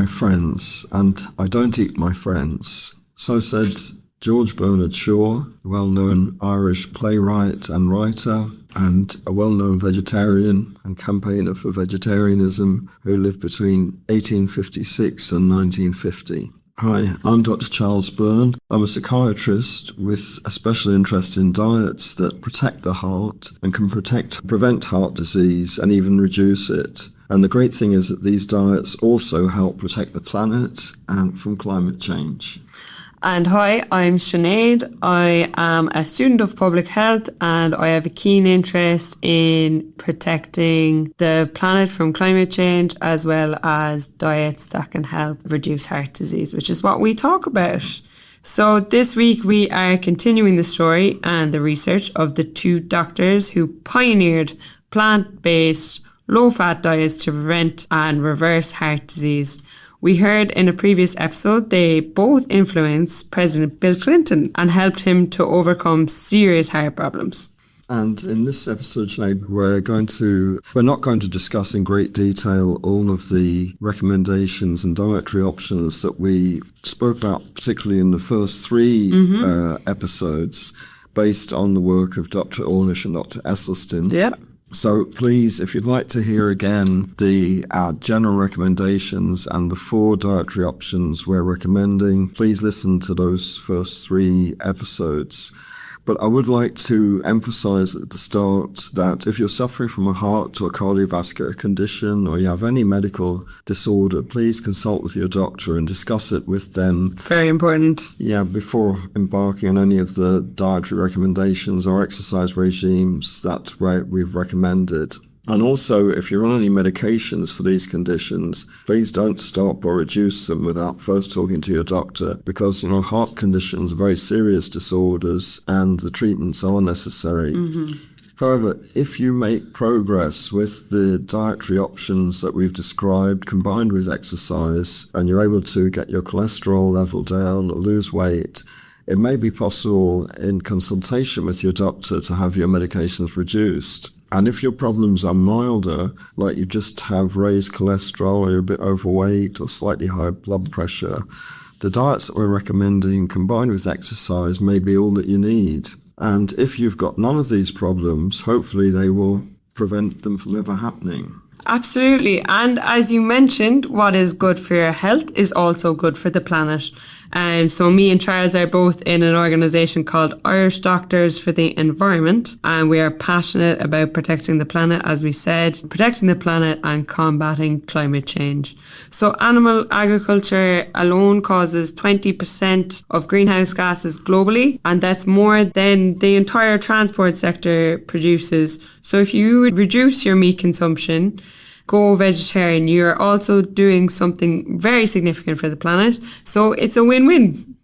my friends, and I don't eat my friends. So said George Bernard Shaw, a well-known Irish playwright and writer, and a well-known vegetarian and campaigner for vegetarianism who lived between 1856 and 1950. Hi, I'm Dr. Charles Byrne. I'm a psychiatrist with a special interest in diets that protect the heart and can prevent heart disease and even reduce it. And the great thing is that these diets also help protect the planet and from climate change. And hi, I'm Sinead. I am a student of public health and I have a keen interest in protecting the planet from climate change as well as diets that can help reduce heart disease, which is what we talk about. So this week we are continuing the story and the research of the two doctors who pioneered plant-based, low-fat diets to prevent and reverse heart disease. We heard in a previous episode they both influenced President Bill Clinton and helped him to overcome serious heart problems. And in this episode, Sinead, we're not going to discuss in great detail all of the recommendations and dietary options that we spoke about, particularly in the first three episodes, based on the work of Dr. Ornish and Dr. Esselstyn. Yeah. So please, if you'd like to hear again our general recommendations and the 4 dietary options we're recommending, please listen to those first 3 episodes. But I would like to emphasize at the start that if you're suffering from a heart or cardiovascular condition or you have any medical disorder, please consult with your doctor and discuss it with them. Very important. Yeah, before embarking on any of the dietary recommendations or exercise regimes that we've recommended. And also, if you're on any medications for these conditions, please don't stop or reduce them without first talking to your doctor because, heart conditions are very serious disorders and the treatments are necessary. However, if you make progress with the dietary options that we've described combined with exercise and you're able to get your cholesterol level down or lose weight, it may be possible in consultation with your doctor to have your medications reduced. And if your problems are milder, like you just have raised cholesterol or you're a bit overweight or slightly high blood pressure, the diets that we're recommending combined with exercise may be all that you need. And if you've got none of these problems, hopefully they will prevent them from ever happening. Absolutely. And as you mentioned, what is good for your health is also good for the planet. So me and Charles are both in an organisation called Irish Doctors for the Environment, and we are passionate about protecting the planet, as we said, protecting the planet and combating climate change. So animal agriculture alone causes 20% of greenhouse gases globally, and that's more than the entire transport sector produces. So if you reduce your meat consumption, go vegetarian, you're also doing something very significant for the planet. So it's a win-win.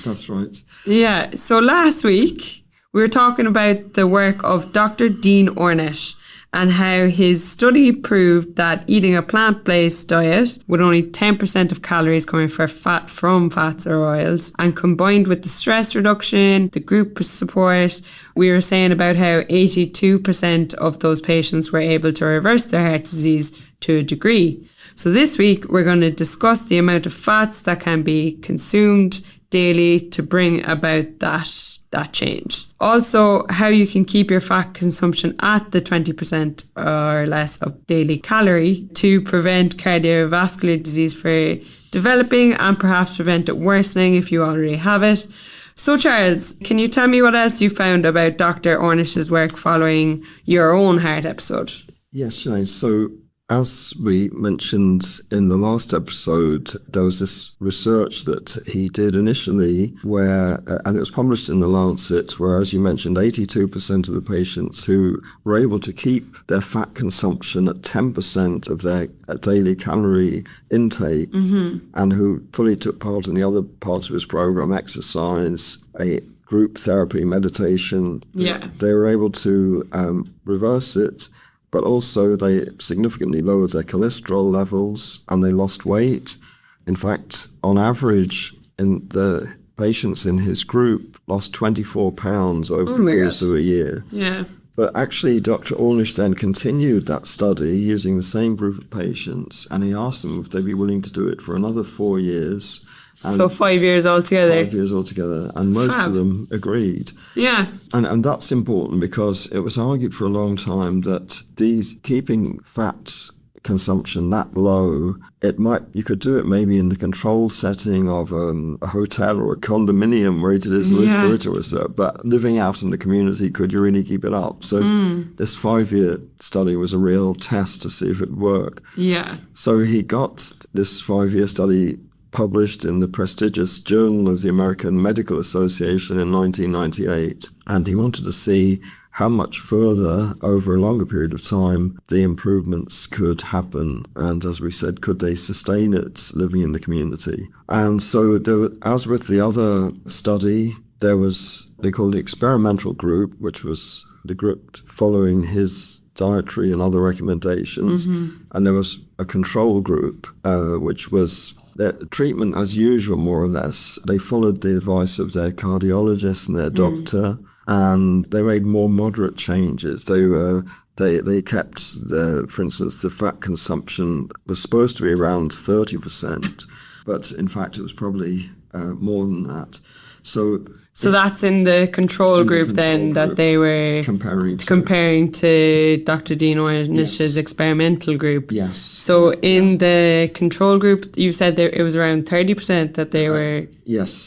That's right. Yeah. So last week, we were talking about the work of Dr. Dean Ornish and how his study proved that eating a plant-based diet with only 10% of calories coming from fats or oils and combined with the stress reduction, the group support, we were saying about how 82% of those patients were able to reverse their heart disease to a degree. So this week, we're going to discuss the amount of fats that can be consumed daily to bring about that change. Also, how you can keep your fat consumption at the 20% or less of daily calorie to prevent cardiovascular disease from developing and perhaps prevent it worsening if you already have it. So Charles, can you tell me what else you found about Dr. Ornish's work following your own heart episode? Yes, Sinead. So as we mentioned in the last episode, there was this research that he did initially where, and it was published in The Lancet, where, as you mentioned, 82% of the patients who were able to keep their fat consumption at 10% of their daily calorie intake and who fully took part in the other parts of his program, exercise, a group therapy, meditation, they were able to reverse it. But also they significantly lowered their cholesterol levels and they lost weight. In fact, on average, in the patients in his group lost 24 pounds over the course of a year. Yeah. But actually, Dr. Ornish then continued that study using the same group of patients, and he asked them if they'd be willing to do it for another 4 years. So 5 years altogether. 5 years altogether, and most Fab. of them agreed. Yeah. And that's important because it was argued for a long time that these keeping fat consumption that low, you could do it maybe in the controlled setting of a hotel or a condominium rated as rigorous, but living out in the community, could you really keep it up? So this 5-year study was a real test to see if it would work. Yeah. So he got this 5-year study published in the prestigious Journal of the American Medical Association in 1998, and he wanted to see how much further, over a longer period of time, the improvements could happen. And as we said, could they sustain it living in the community? And so, as with the other study, there was, they called the experimental group, which was the group following his dietary and other recommendations. And there was a control group, which was their treatment as usual, more or less. They followed the advice of their cardiologist and their doctor. And they made more moderate changes. They kept, for instance, the fat consumption was supposed to be around 30%, but in fact it was probably more than that. So that's in the control group then that they were comparing to Dr. Dean Ornish's experimental group. Yes. So in the control group, you said that it was around 30% that they were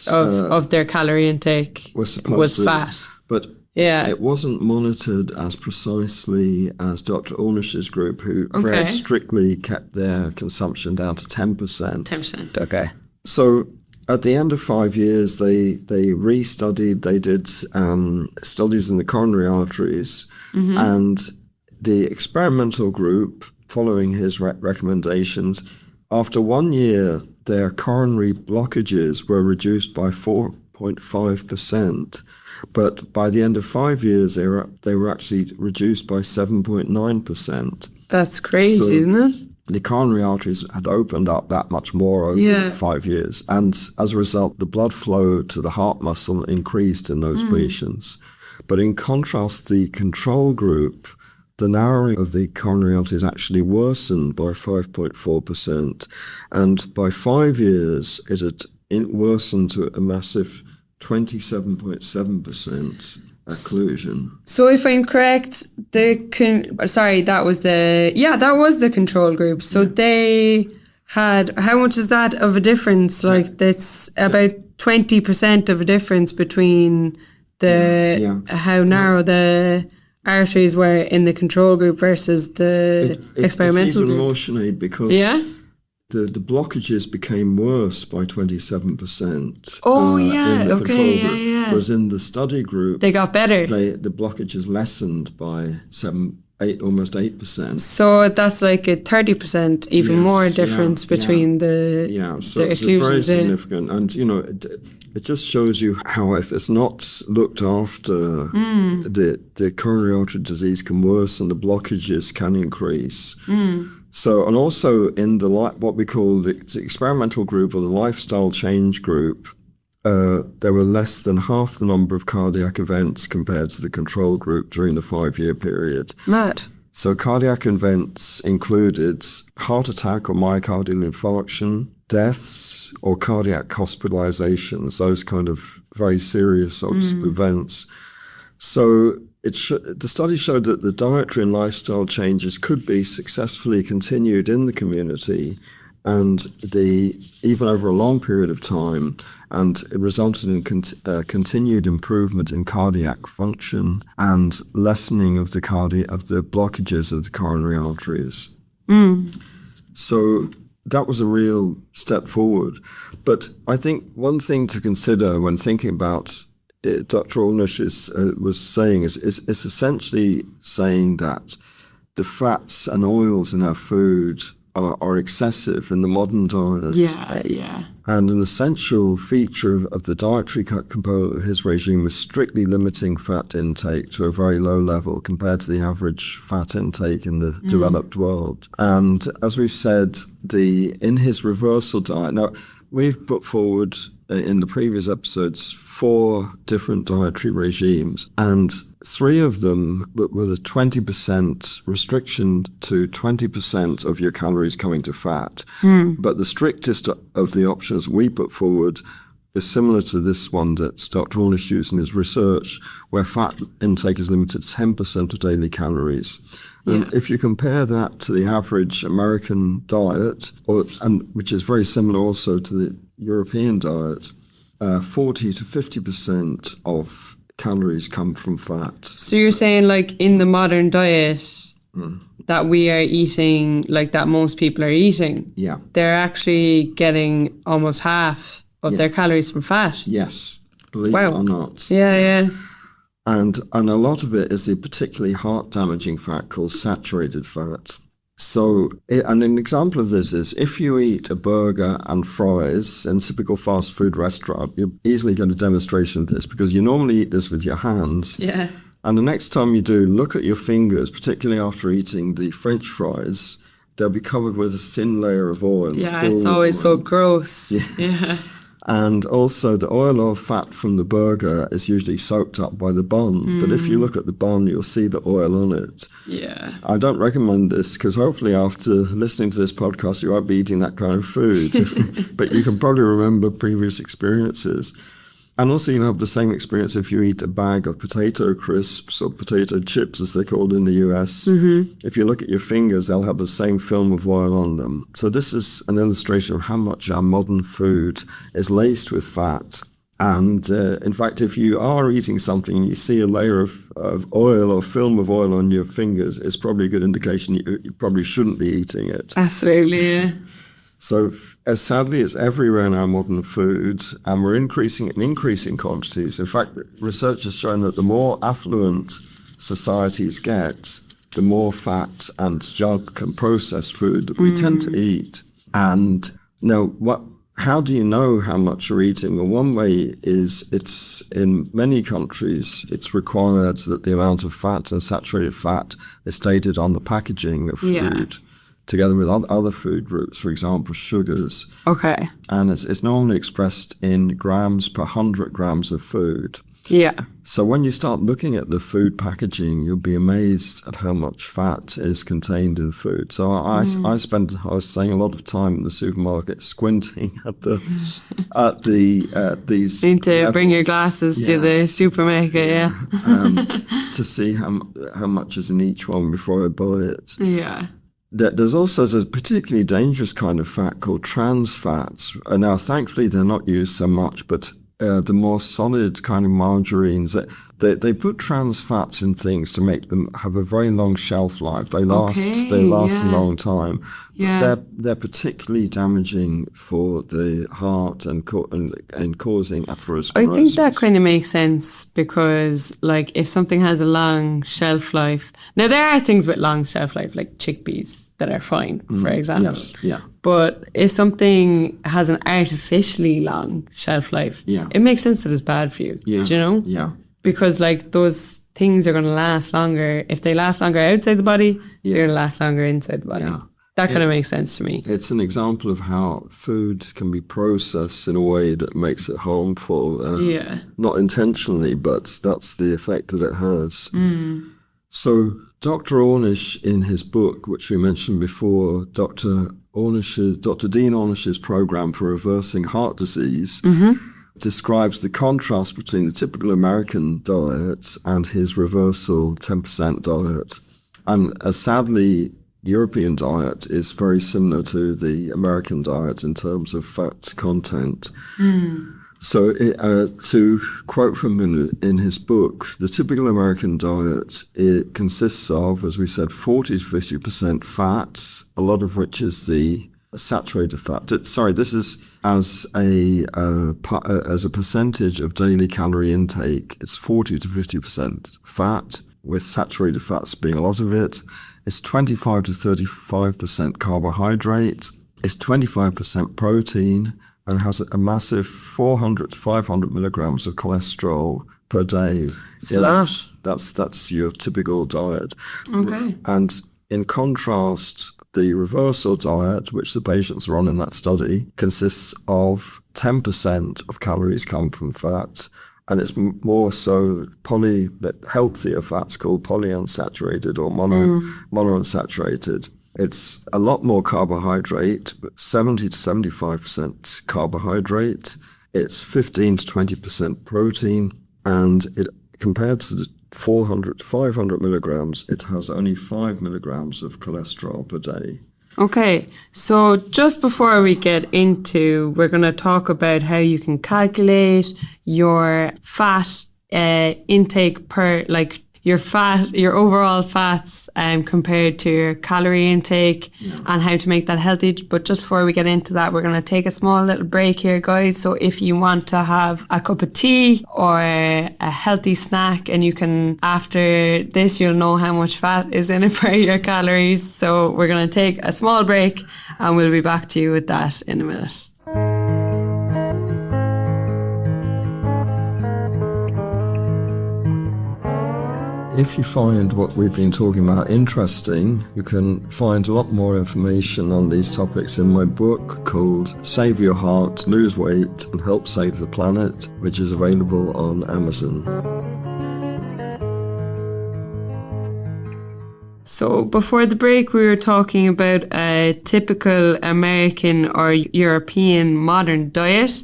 of their calorie intake was fat. But it wasn't monitored as precisely as Dr. Ornish's group, who very strictly kept their consumption down to 10%. 10%, okay. So at the end of 5 years, they restudied, they did studies in the coronary arteries, and the experimental group, following his recommendations, after 1 year, their coronary blockages were reduced by 4.5%. But by the end of 5 years, they were actually reduced by 7.9%. That's crazy, isn't it? The coronary arteries had opened up that much more over 5 years. And as a result, the blood flow to the heart muscle increased in those patients. But in contrast, the control group, the narrowing of the coronary arteries actually worsened by 5.4%. And by 5 years, it had worsened to a massive 27.7% occlusion. So if I'm correct, that was the control group. So they had, how much is that of a difference? Like that's about 20% of a difference between how narrow the arteries were in the control group versus the experimental it's even group. More, Sinead, because the blockages became worse by 27%. Oh, in the control group. yeah. Whereas in the study group, they got better. The blockages lessened by almost 8%. So that's like a 30% even more difference between the so the it's very occlusions. significant. And, it just shows you how if it's not looked after, the coronary artery disease can worsen, the blockages can increase. So, and also in what we call the experimental group or the lifestyle change group, there were less than half the number of cardiac events compared to the control group during the 5-year period. Mad. So cardiac events included heart attack or myocardial infarction, deaths or cardiac hospitalizations, those kind of very serious sorts of events. So the study showed that the dietary and lifestyle changes could be successfully continued in the community and even over a long period of time, and it resulted in continued improvement in cardiac function and lessening of the blockages of the coronary arteries. So that was a real step forward. But I think one thing to consider when thinking about it, Dr. Ornish was saying is essentially saying that the fats and oils in our food are excessive in the modern diet. Yeah. And an essential feature of the dietary component of his regime was strictly limiting fat intake to a very low level compared to the average fat intake in the developed world. And as we've said, in his reversal diet, now we've put forward in the previous episodes 4 different dietary regimes, and 3 of them with a 20% restriction to 20% of your calories coming to fat. But the strictest of the options we put forward is similar to this one that Dr. Ornish used in his research, where fat intake is limited to 10% of daily calories. And if you compare that to the average American diet, which is very similar also to the European diet, 40 to 50% of calories come from fat. So you're saying like in the modern diet that we are eating, like that most people are eating, Yeah. they're actually getting almost half of their calories from fat. Yes. Believe Wow. it or not. Yeah. And a lot of it is the particularly heart-damaging fat called saturated fat. So, and an example of this is if you eat a burger and fries in a typical fast food restaurant, you easily get a demonstration of this because you normally eat this with your hands. Yeah. And the next time you do, look at your fingers, particularly after eating the French fries. They'll be covered with a thin layer of oil. Yeah, it's always so gross. Yeah. And also the oil or fat from the burger is usually soaked up by the bun. But if you look at the bun, you'll see the oil on it. Yeah. I don't recommend this because hopefully after listening to this podcast, you won't be eating that kind of food. But you can probably remember previous experiences. And also you'll have the same experience if you eat a bag of potato crisps or potato chips, as they're called in the US. If you look at your fingers, they'll have the same film of oil on them. So this is an illustration of how much our modern food is laced with fat. And in fact, if you are eating something and you see a layer of oil or film of oil on your fingers, it's probably a good indication you probably shouldn't be eating it. Absolutely, yeah. So as sadly, it's everywhere in our modern foods, and we're increasing in increasing quantities. In fact, research has shown that the more affluent societies get, the more fat and junk and processed food that we tend to eat. And now, how do you know how much you're eating? Well, one way is it's in many countries, it's required that the amount of fat and saturated fat is stated on the packaging of food. Together with other food groups, for example, sugars. Okay. And it's normally expressed in grams per 100 grams of food. Yeah. So when you start looking at the food packaging, you'll be amazed at how much fat is contained in food. So I was spending a lot of time in the supermarket squinting at these. Need to bring your glasses to the supermarket, to see how much is in each one before I buy it. Yeah. There's also a particularly dangerous kind of fat called trans fats. Now, thankfully, they're not used so much, but the more solid kind of margarines, they put trans fats in things to make them have a very long shelf life. They last a long time. Yeah. But they're particularly damaging for the heart and causing atherosclerosis. I think that kind of makes sense because, like, if something has a long shelf life, now there are things with long shelf life, like chickpeas that are fine, for example. Yes, yeah. But if something has an artificially long shelf life, it makes sense that it's bad for you. Yeah. Do you know? Yeah. Because, like, those things are going to last longer. If they last longer outside the body, they're going to last longer inside the body. Yeah. That kind of makes sense to me. It's an example of how food can be processed in a way that makes it harmful. Not intentionally, but that's the effect that it has. So Dr. Ornish, in his book, which we mentioned before, Dr. Dean Ornish's program for reversing heart disease, describes the contrast between the typical American diet and his reversal 10% diet. And sadly, European diet is very similar to the American diet in terms of fat content. So to quote from him in his book, the typical American diet, it consists of, as we said, 40 to 50% fats, a lot of which is the saturated fat. This is as a percentage of daily calorie intake. It's 40 to 50% fat, with saturated fats being a lot of it. It's 25 to 35% carbohydrate. It's 25% protein, and has a massive 400 to 500 milligrams of cholesterol per day. It's a lot. That's your typical diet. Okay. And in contrast, the reversal diet, which the patients are on in that study, consists of 10% of calories come from fat, and it's more so healthier fats called polyunsaturated or monounsaturated. It's a lot more carbohydrate, but 70 to 75% carbohydrate. It's 15 to 20% protein, and it compared to the 400 to 500 milligrams, it has only 5 milligrams of cholesterol per day. Okay, so just before we get into, we're going to talk about how you can calculate your fat intake per, like your overall fats compared to your calorie intake and how to make that healthy. But just before we get into that, we're going to take a small little break here, guys. So if you want to have a cup of tea or a healthy snack, and you can, after this, you'll know how much fat is in it per your calories. So we're going to take a small break and we'll be back to you with that in a minute. If you find what we've been talking about interesting, you can find a lot more information on these topics in my book called Save Your Heart, Lose Weight and Help Save the Planet, which is available on Amazon. So before the break, we were talking about a typical American or European modern diet.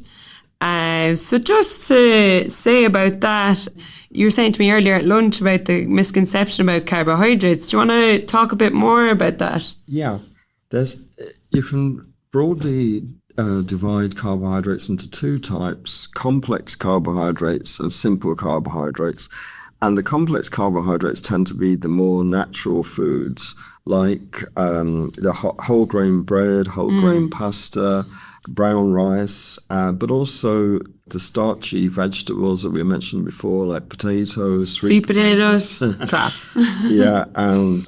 So just to say about that, you were saying to me earlier at lunch about the misconception about carbohydrates. Do you want to talk a bit more about that? Yeah, you can broadly divide carbohydrates into two types: complex carbohydrates and simple carbohydrates. And the complex carbohydrates tend to be the more natural foods, like the whole grain bread, whole grain pasta, brown rice, but also the starchy vegetables that we mentioned before, like potatoes, sweet potatoes, class. Yeah, and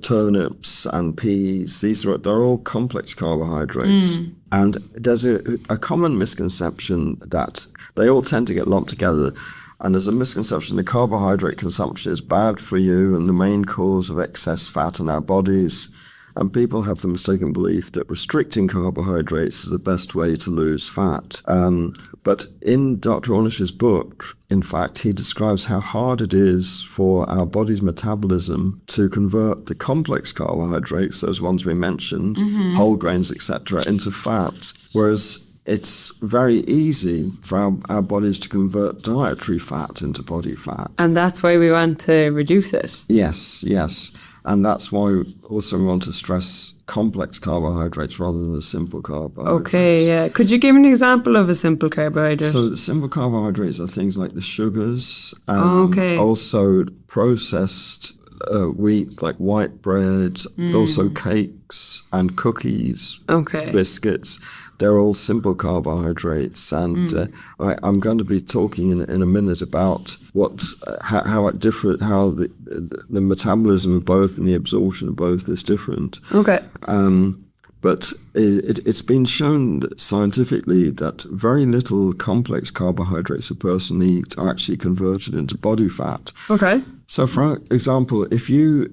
turnips and peas. They're all complex carbohydrates. And there's a common misconception that they all tend to get lumped together. And there's a misconception that carbohydrate consumption is bad for you and the main cause of excess fat in our bodies. And people have the mistaken belief that restricting carbohydrates is the best way to lose fat. But in Dr. Ornish's book, in fact, he describes how hard it is for our body's metabolism to convert the complex carbohydrates, those ones we mentioned, whole grains, etc., into fat, whereas it's very easy for our bodies to convert dietary fat into body fat. And that's why we want to reduce it. Yes. And that's why also we want to stress complex carbohydrates rather than the simple carbohydrates. Okay, yeah. Could you give an example of a simple carbohydrate? So the simple carbohydrates are things like the sugars, okay. Also processed wheat like white bread, but also cakes and cookies, biscuits. They're all simple carbohydrates, and I'm going to be talking in a minute about how the metabolism of both and the absorption of both is different. Okay. But it's been shown that scientifically that very little complex carbohydrates a person eats are actually converted into body fat. Okay. So, for example, if you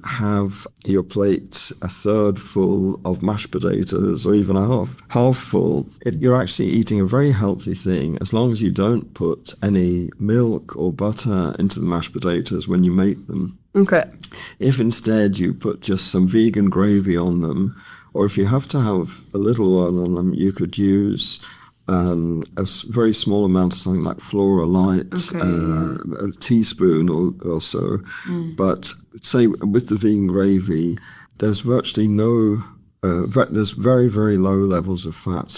have your plate a third full of mashed potatoes, or even a half full, you're actually eating a very healthy thing, as long as you don't put any milk or butter into the mashed potatoes when you make them. Okay. If instead you put just some vegan gravy on them, or if you have to have a little one on them, you could use a very small amount of something like Flora Light, a teaspoon or so. But say with the vegan gravy, there's virtually no, there's very, very low levels of fat.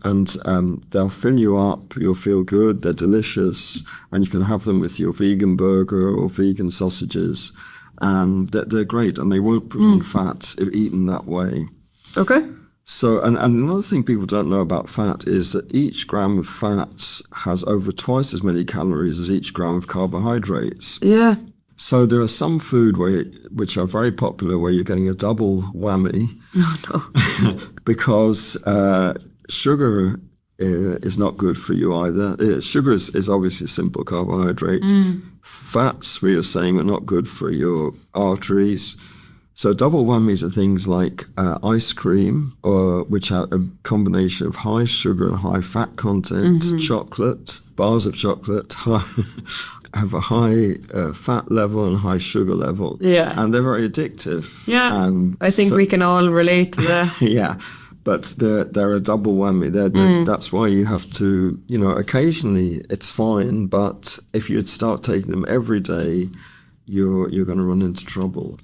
They'll fill you up, you'll feel good, they're delicious, and you can have them with your vegan burger or vegan sausages, and they're great, and they won't put on fat if eaten that way. Okay. So, and another thing people don't know about fat is that each gram of fat has over twice as many calories as each gram of carbohydrates. Yeah. So there are some food which are very popular where you're getting a double whammy. No. Because sugar is not good for you either. Sugar is obviously a simple carbohydrate. Fats, we are saying, are not good for your arteries. So double whammies are things like ice cream, or which are a combination of high sugar and high fat content, chocolate, bars of chocolate, have a high fat level and high sugar level. Yeah. And they're very addictive. Yeah. And I think we can all relate to that. yeah. But they're a double whammy. That's why you have to, occasionally it's fine, but if you'd start taking them every day, you're going to run into trouble.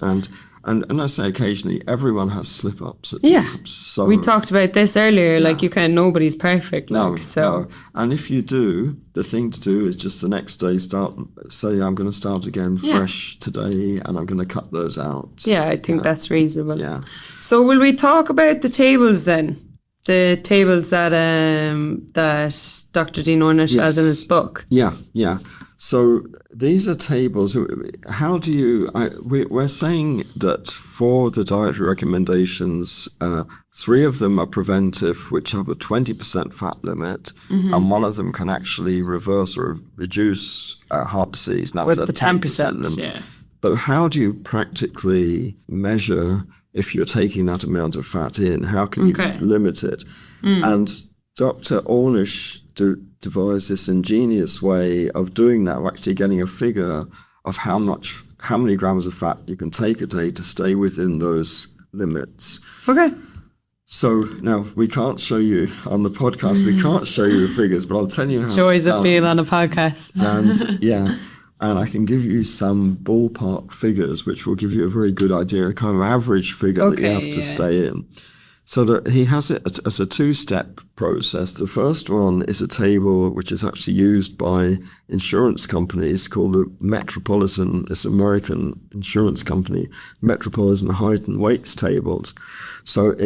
And I say occasionally, everyone has slip-ups at times. So We talked about this earlier, nobody's perfect. no. And if you do, the thing to do is just the next day say I'm going to start again fresh today, and I'm going to cut those out. Yeah, I think that's reasonable. Yeah. So will we talk about the tables then? The tables that Dr. Dean Ornish has in his book. Yeah. So these are tables. How do you? We're saying that for the dietary recommendations, 3 of them are preventive, which have a 20% fat limit, and one of them can actually reverse or reduce heart disease. And that's With the 10%. limit. Yeah. But how do you practically measure if you're taking that amount of fat in? How can you limit it? And Dr. Ornish devised this ingenious way of doing that, of actually getting a figure of how many grams of fat you can take a day to stay within those limits. Okay. So now we can't show you on the podcast, we can't show you the figures, but I'll tell you how Joys it's of done. being on a podcast. And I can give you some ballpark figures, which will give you a very good idea, a kind of average figure that you have to stay in. So that he has it as a 2-step process. The first one is a table which is actually used by insurance companies called the Metropolitan, this American insurance company, Metropolitan Height and Weights tables. So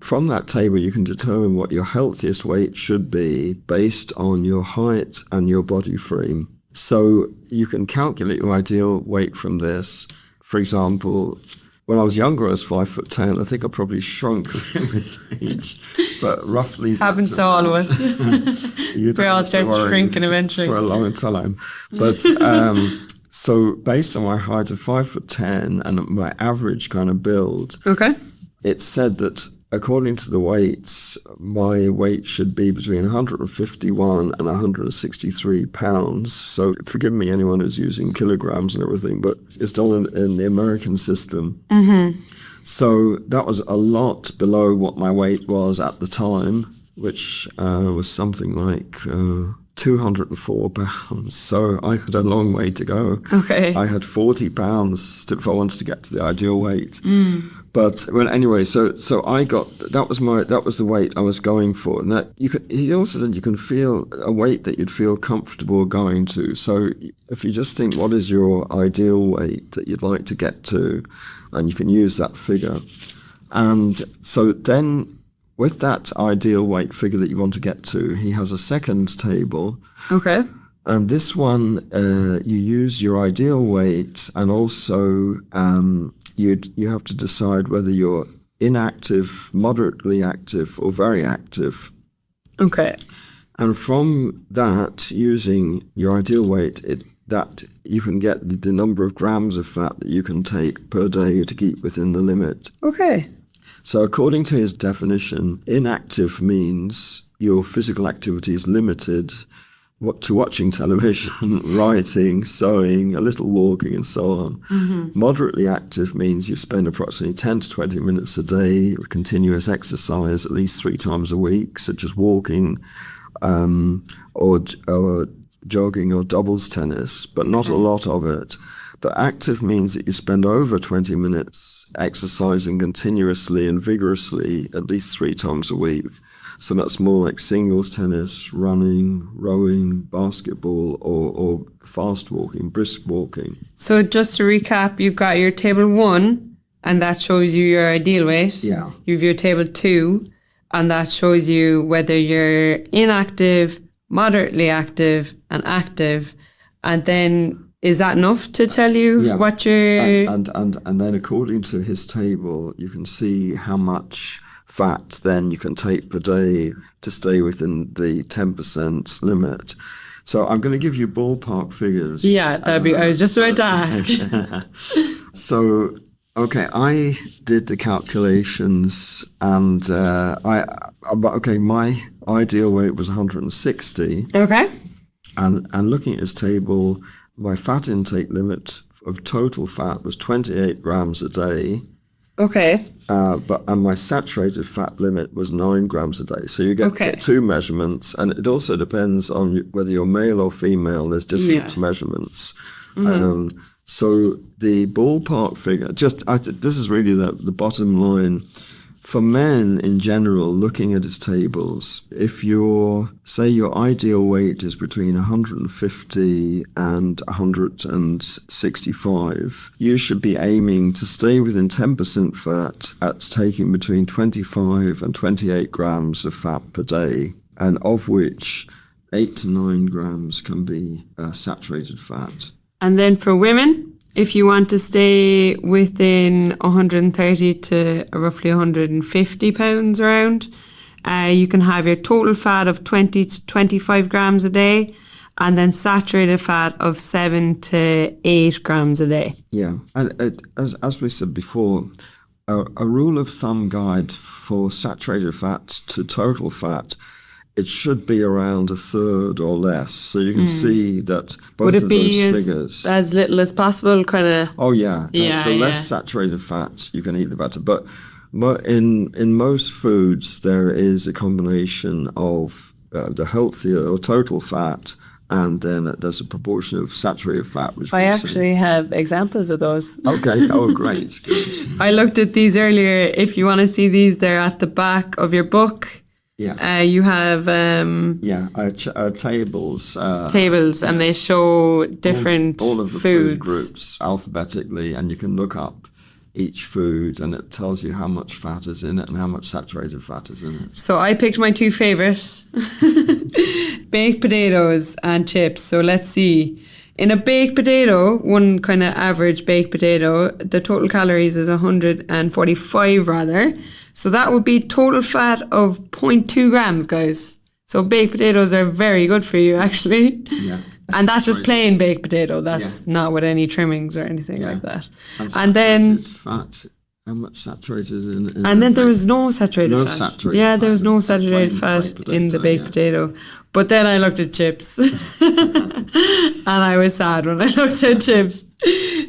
from that table you can determine what your healthiest weight should be based on your height and your body frame. So you can calculate your ideal weight from this. For example, when I was younger, I was 5'10". I think I probably shrunk with age, but roughly Happens to all of us. We all start shrinking eventually. For a long time. But so based on my height of 5'10" and my average kind of build, it's said that according to the weights, my weight should be between 151 and 163 pounds. So forgive me, anyone who's using kilograms and everything, but it's done in the American system. So that was a lot below what my weight was at the time, which was something like 204 pounds. So I had a long way to go. I had 40 pounds if I wanted to get to the ideal weight. But anyway, so I got that was the weight I was going for, and that he also said you can feel a weight that you'd feel comfortable going to. So if you just think what is your ideal weight that you'd like to get to, and you can use that figure, and so then with that ideal weight figure that you want to get to, he has a second table. And this one, you use your ideal weight, and also you have to decide whether you're inactive, moderately active, or very active. And from that, using your ideal weight, that you can get the number of grams of fat that you can take per day to keep within the limit. So according to his definition, inactive means your physical activity is limited to watching television, writing, sewing, a little walking, and so on. Moderately active means you spend approximately 10 to 20 minutes a day of continuous exercise at least 3 times a week, such as walking or jogging or doubles tennis, but not a lot of it. But active means that you spend over 20 minutes exercising continuously and vigorously at least 3 times a week. So that's more like singles tennis, running, rowing, basketball, or fast walking, brisk walking. So just to recap, you've got your table 1, and that shows you your ideal weight. You've your table 2, and that shows you whether you're inactive, moderately active, and active. And then is that enough to tell you what you're... And then according to his table, you can see how much fat then you can take per day to stay within the 10% limit. So I'm going to give you ballpark figures. I was just about to ask. So Okay, I did the calculations, and my ideal weight was 160, Okay. and looking at his table, my fat intake limit of total fat was 28 grams a day, Okay. and my saturated fat limit was 9 grams a day. So you get Okay. two measurements, and it also depends on whether you're male or female. There's different measurements. So the ballpark figure, this is really the bottom line. For men in general, looking at his tables, if your ideal weight is between 150 and 165, you should be aiming to stay within 10% fat at taking between 25 and 28 grams of fat per day, and of which 8 to 9 grams can be saturated fat. And then for women, if you want to stay within 130 to roughly 150 pounds around, you can have your total fat of 20 to 25 grams a day, and then saturated fat of 7 to 8 grams a day. Yeah, and as we said before, a rule of thumb guide for saturated fat to total fat, it should be around a third or less. So you can see that both Would it of be those figures. as little as possible, kind of? Oh yeah, the less yeah. saturated fat you can eat, the better. But in most foods, there is a combination of the healthier or total fat, and then there's a proportion of saturated fat. Which I we actually have examples of those. Okay. Oh, great. Good. I looked at these earlier. If you want to see these, they're at the back of your book. Yeah. You have tables. tables, and they show different all of the food foods. groups alphabetically, and you can look up each food, and it tells you how much fat is in it and how much saturated fat is in it. So I picked my two favourites, baked potatoes and chips. So let's see. In a baked potato, one kind of average baked potato, the total calories is 145 rather. So that would be total fat of 0.2 grams, guys. So baked potatoes are very good for you, actually. Yeah. And that's just plain baked potato. That's not with any trimmings or anything like that. And then fat. How much saturated in and then there was no saturated fat. Saturated yeah, fat. there was no saturated fat in the baked potato. But then I looked at chips. And I was sad when I looked at chips.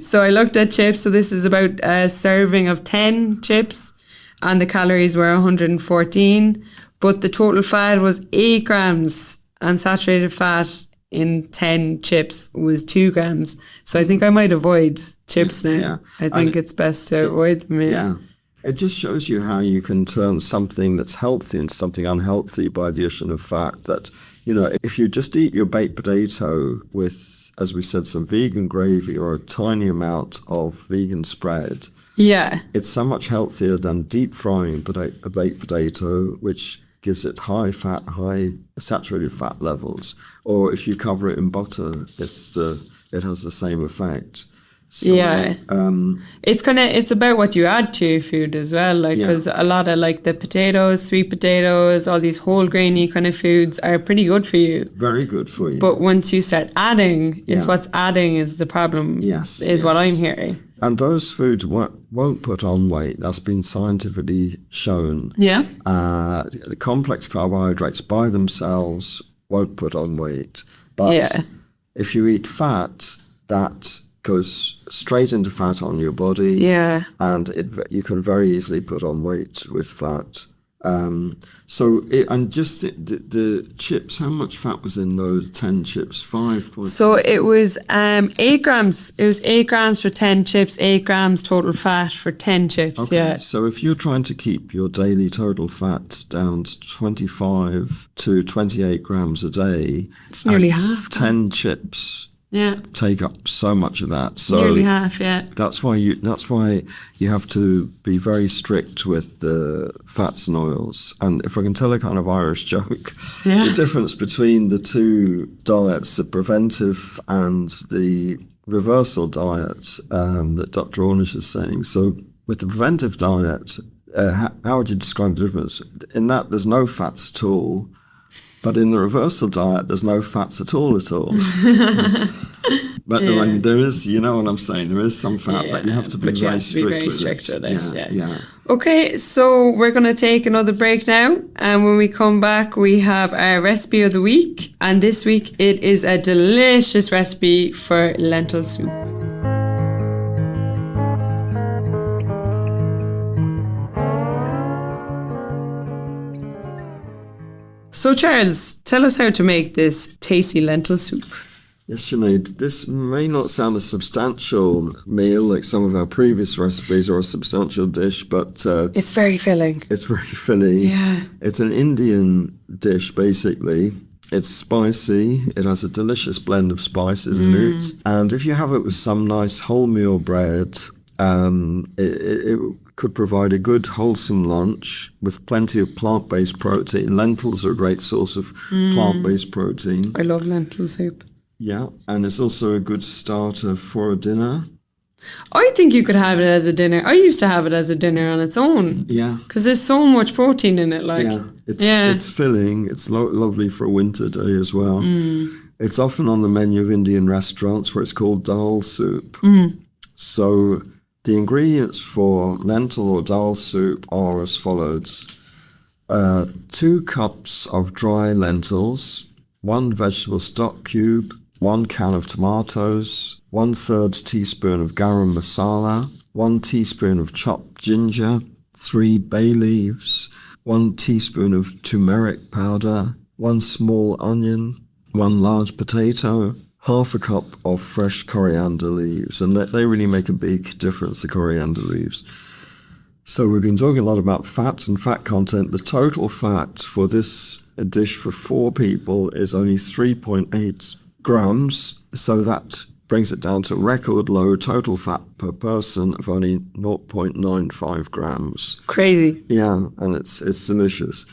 So I looked at chips. So this is about a serving of 10 chips. And the calories were 114. But the total fat was 8 grams. And saturated fat in 10 chips was 2 grams. So I think I might avoid chips now. Yeah. I think it's best to avoid them. Yeah. It just shows you how you can turn something that's healthy into something unhealthy by the addition of fat. That, if you just eat your baked potato with, as we said, some vegan gravy or a tiny amount of vegan spread, it's so much healthier than deep frying a baked potato, which gives it high fat, high saturated fat levels. Or if you cover it in butter, it has the same effect. So, it's about what you add to your food as well, because a lot of the potatoes, sweet potatoes, all these whole grainy kind of foods are pretty good for you. Very good for you. But once you start adding, it's what's adding is the problem. What I'm hearing. And those foods won't put on weight. That's been scientifically shown. Yeah. The complex carbohydrates by themselves won't put on weight. But if you eat fat, that goes straight into fat on your body. Yeah. And you can very easily put on weight with fat. The chips, how much fat was in those 10 chips? 5 points. So it was 8 grams. It was 8 grams for 10 chips, 8 grams total fat for 10 chips. Okay, yeah. So if you're trying to keep your daily total fat down to 25 to 28 grams a day, it's nearly half. 10 chips take up so much of that. So nearly half, That's why you have to be very strict with the fats and oils. And if I can tell a kind of Irish joke, the difference between the two diets, the preventive and the reversal diet that Dr. Ornish is saying. So with the preventive diet, how would you describe the difference? In that there's no fats at all. But in the reversal diet, there's no fats at all. But Yeah. there is, you know what I'm saying, there is some fat that you have to be but you very have to be strict very with strict it. with it, yeah. yeah. Okay, so we're going to take another break now. And when we come back, we have our recipe of the week. And this week, it is a delicious recipe for lentil soup. So, Charles, tell us how to make this tasty lentil soup. Yes, Sinead, this may not sound a substantial meal like some of our previous recipes or a substantial dish, but It's very filling. it's very filling. Yeah. It's an Indian dish, basically. It's spicy. It has a delicious blend of spices in it. And if you have it with some nice wholemeal bread, it could provide a good wholesome lunch with plenty of plant-based protein. Lentils are a great source of plant-based protein. I love lentil soup. Yeah, and it's also a good starter for a dinner. I think you could have it as a dinner. I used to have it as a dinner on its own. Yeah. Because there's so much protein in it. It's filling. It's lovely for a winter day as well. It's often on the menu of Indian restaurants where it's called dal soup. So the ingredients for lentil or dal soup are as follows. 2 cups of dry lentils, 1 vegetable stock cube, 1 can of tomatoes, 1/3 teaspoon of garam masala, 1 teaspoon of chopped ginger, 3 bay leaves, 1 teaspoon of turmeric powder, 1 small onion, 1 large potato, half a cup of fresh coriander leaves. And they really make a big difference, the coriander leaves. So we've been talking a lot about fats and fat content. The total fat for this dish for 4 people is only 3.8 grams. So that brings it down to record low total fat per person of only 0.95 grams. Crazy. Yeah, and it's delicious.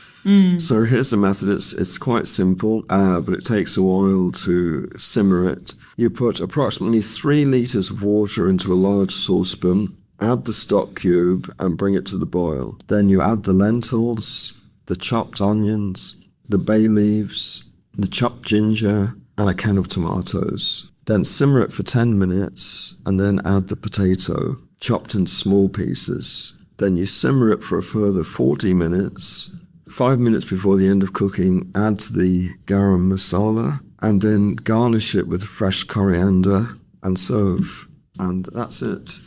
So here's the method. It's quite simple, but it takes a while to simmer it. You put approximately 3 litres of water into a large saucepan, add the stock cube and bring it to the boil. Then you add the lentils, the chopped onions, the bay leaves, the chopped ginger, and a can of tomatoes. Then simmer it for 10 minutes and then add the potato, chopped in small pieces. Then you simmer it for a further 40 minutes. 5 minutes before the end of cooking, add the garam masala and then garnish it with fresh coriander and serve. And that's it.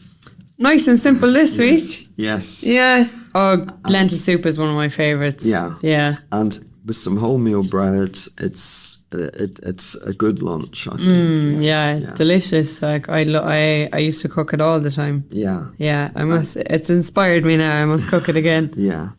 Nice and simple this week. Yes. Yeah. Oh, lentil soup is one of my favourites. Yeah. Yeah. And with some wholemeal bread, it's a good lunch, I think. Yeah, delicious. Like I used to cook it all the time. Yeah. Yeah, I must. It's inspired me now. I must cook it again. Yeah.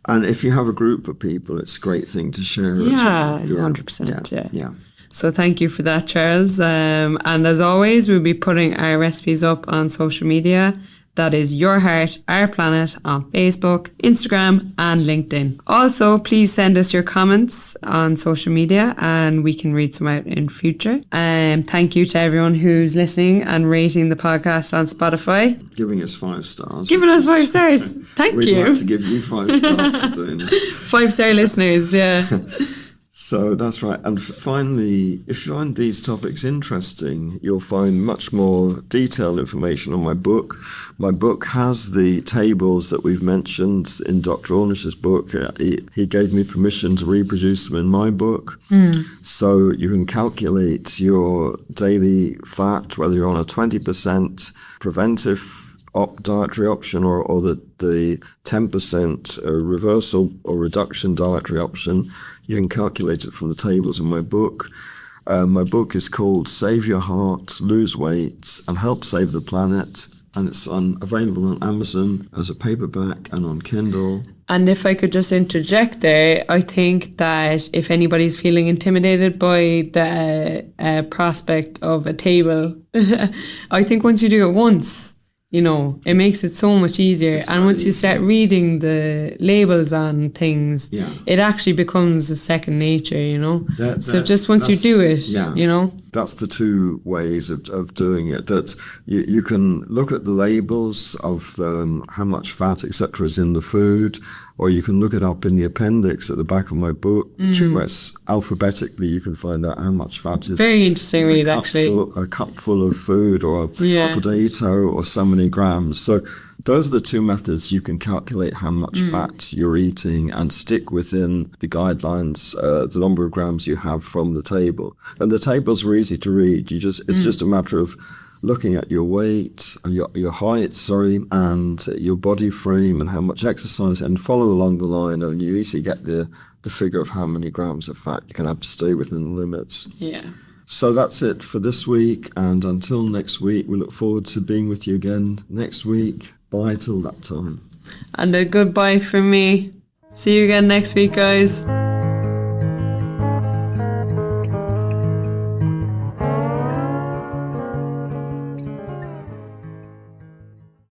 And if you have a group of people, it's a great thing to share. Yeah, as well. 100%. Yeah. Yeah. So thank you for that, Charles. And as always, we'll be putting our recipes up on social media. That is Your Heart, Our Planet on Facebook, Instagram and LinkedIn. Also, please send us your comments on social media and we can read some out in future. Thank you to everyone who's listening and rating the podcast on Spotify. Giving us 5 stars. Giving us 5 stars. Thank We'd you. like to give you 5 stars for doing it. 5-star listeners, yeah. So that's right. And finally, if you find these topics interesting, you'll find much more detailed information on my book. My book has the tables that we've mentioned in Dr. Ornish's book. He gave me permission to reproduce them in my book. So you can calculate your daily fat, whether you're on a 20% preventive dietary option or the 10% reversal or reduction dietary option. You can calculate it from the tables in my book. My book is called Save Your Heart, Lose Weight and Help Save the Planet. And it's available on Amazon as a paperback and on Kindle. And if I could just interject there, I think that if anybody's feeling intimidated by the prospect of a table, I think once you do it once, it makes it so much easier. And once you start reading the labels on things, it actually becomes a second nature, So just once you do it, That's the 2 ways of doing it. That you can look at the labels of how much fat, etc., is in the food, or you can look it up in the appendix at the back of my book. It's alphabetically, you can find out how much fat is Very interesting read, actually. a cupful of food, or a Yeah. potato, or so many grams. So those are the two methods you can calculate how much fat you're eating and stick within the guidelines, the number of grams you have from the table. And the tables are easy to read. It's just a matter of looking at your weight, your height, and your body frame and how much exercise, and follow along the line, and you easily get the figure of how many grams of fat you can have to stay within the limits. Yeah. So that's it for this week, and until next week, we look forward to being with you again next week. Bye till that time. And a goodbye from me. See you again next week, guys.